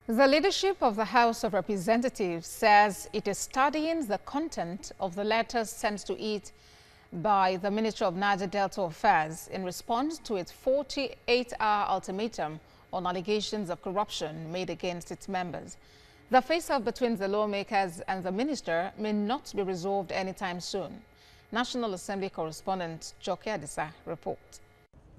The leadership of the House of Representatives says it is studying the content of the letters sent to it by the Minister of Niger Delta Affairs in response to its 48-hour ultimatum on allegations of corruption made against its members. The face-off between the lawmakers and the minister may not be resolved anytime soon. National Assembly correspondent Joke Adisa reports.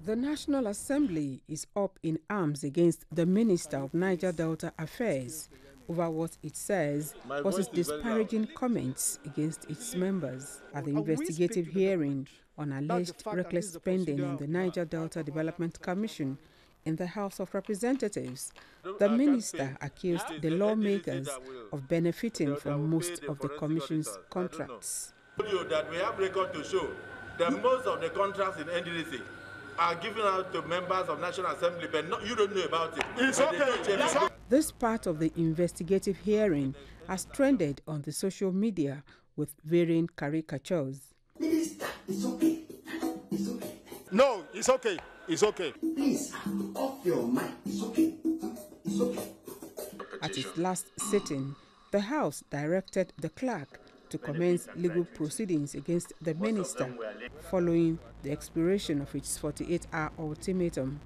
The National Assembly is up in arms against the Minister of Niger Delta Affairs over what it says was his disparaging comments against its members. At the investigative hearing on alleged reckless spending in the Niger Delta Development Commission in the House of Representatives, the minister accused the lawmakers of benefiting from most of the commission's contracts. That we have record to show that most of the contracts in NDDC are given out to members of National Assembly, but you don't know about it. It's okay. This part of the investigative hearing has trended on the social media with varying caricatures. Minister, it's okay. It's okay. No, it's okay. It's okay. Please, off your mind. It's okay. It's okay. At its last sitting, the House directed the clerk to commence legal proceedings against the minister following the expiration of its 48-hour ultimatum.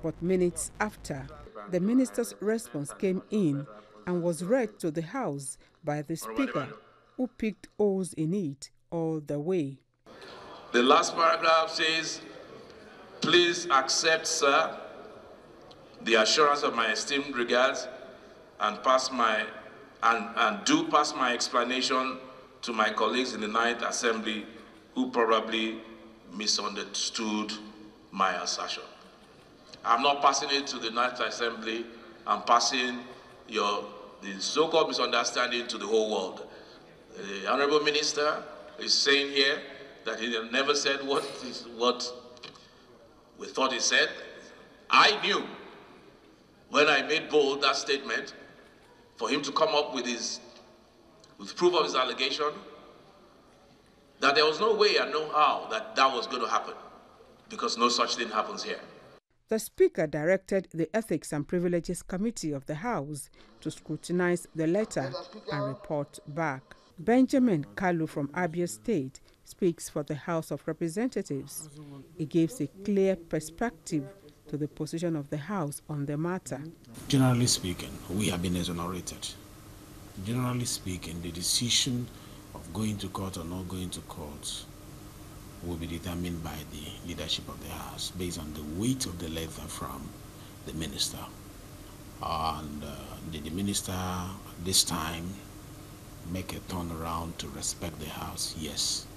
But minutes after, the minister's response came in and was read to the House by the Speaker, who picked holes in it all the way. The last paragraph says, "Please accept, sir, the assurance of my esteemed regards and do pass my explanation to my colleagues in the Ninth Assembly who probably misunderstood my assertion." I'm not passing it to the Ninth Assembly. I'm passing the so-called misunderstanding to the whole world. The Honorable Minister is saying here that he never said what we thought he said. I knew when I made bold that statement for him to come up with proof of his allegation, that there was no way and no how that was going to happen, because no such thing happens here. The Speaker directed the Ethics and Privileges Committee of the House to scrutinize the letter and report back. Benjamin Kalu from Abia State speaks for the House of Representatives. He gives a clear perspective to the position of the House on the matter. Generally speaking, we have been exonerated. Generally speaking, the decision of going to court or not going to court will be determined by the leadership of the House based on the weight of the letter from the minister. And did the minister this time make a turnaround to respect the House? Yes.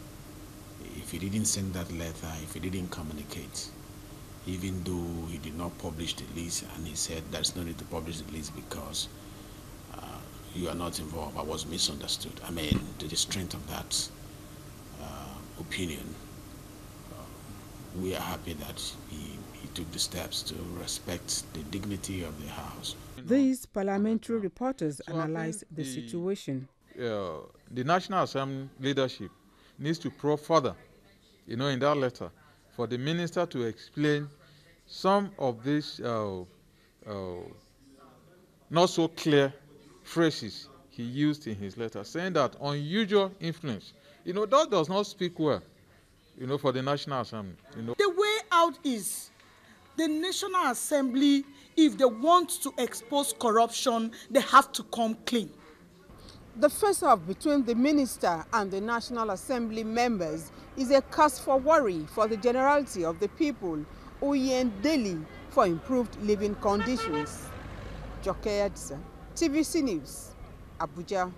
If he didn't send that letter, if he didn't communicate, even though he did not publish the list, and he said there's no need to publish the list because you are not involved, I was misunderstood. I mean, to the strength of that opinion, we are happy that he took the steps to respect the dignity of the House. These parliamentary reporters analyze the situation. The National Assembly leadership needs to probe further, in that letter, for the minister to explain some of these not so clear phrases he used in his letter, saying that unusual influence, that does not speak well, for the National Assembly. The way out is the National Assembly, if they want to expose corruption, they have to come clean. The face-off between the minister and the National Assembly members is a cause for worry for the generality of the people who yearn daily for improved living conditions. Joke Adisa, TVC News, Abuja.